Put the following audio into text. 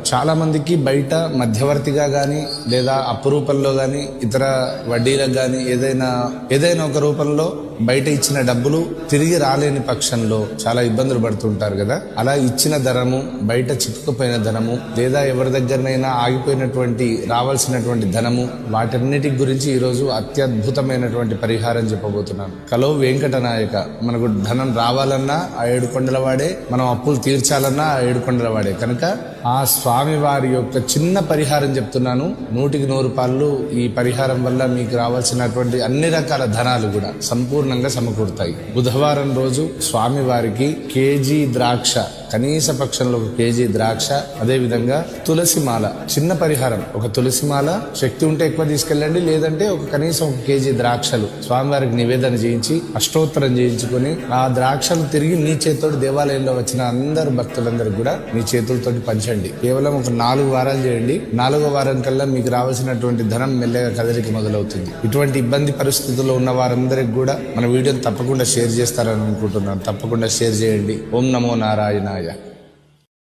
చాలా మందికి బయట మధ్యవర్తిగా గాని లేదా అప్పు రూపంలో గాని ఇతర వడ్డీలకు గాని ఏదైనా ఒక రూపంలో బయట ఇచ్చిన డబ్బులు తిరిగి రాలేని పక్షంలో చాలా ఇబ్బందులు పడుతుంటారు కదా. అలా ఇచ్చిన ధనము, బయట చిక్కుకుపోయిన ధనము, లేదా ఎవరి దగ్గరనైనా ఆగిపోయినటువంటి రావాల్సినటువంటి ధనము, వాటన్నిటి గురించి ఈరోజు అత్యద్భుతమైనటువంటి పరిహారం చెప్పబోతున్నాను. కలో వెంకటనాయక. మనకు ధనం రావాలన్నా ఆ ఏడుకొండల వాడే, మనం అప్పులు తీర్చాలన్నా ఆ ఏడుకొండల వాడే. కనుక ఆ స్వామి వారి యొక్క చిన్న పరిహారం చెప్తున్నాను. 100% ఈ పరిహారం వల్ల మీకు రావాల్సినటువంటి అన్ని రకాల ధనాలు కూడా సంపూర్ణంగా సమకూరుతాయి. బుధవారం రోజు స్వామి వారికి కేజీ ద్రాక్ష, కనీస పక్షంలో 1 కేజీ ద్రాక్ష, అదే విధంగా తులసి మాల, చిన్న పరిహారం. ఒక తులసి మాల, శక్తి ఉంటే ఎక్కువ తీసుకెళ్ళండి, లేదంటే కనీసం 1 కేజీ ద్రాక్షలు స్వామివారికి నివేదన చేయించి అష్టోత్తరం చేయించుకొని ఆ ద్రాక్షలు తిరిగి మీ చేతితోటి దేవాలయంలో వచ్చిన అందరు భక్తులందరికీ కూడా మీ చేతులతోటి పంచండి. కేవలం ఒక 4 వారాలు చేయండి. 4వ వారం కల్లా మీకు రావాల్సినటువంటి ధనం మెల్లగా కదలిక మొదలవుతుంది. ఇటువంటి ఇబ్బంది పరిస్థితుల్లో ఉన్న వారందరికి కూడా మన వీడియోని తప్పకుండా షేర్ చేస్తారని అనుకుంటున్నాను. తప్పకుండా షేర్ చేయండి. ఓం నమో నారాయణాయ.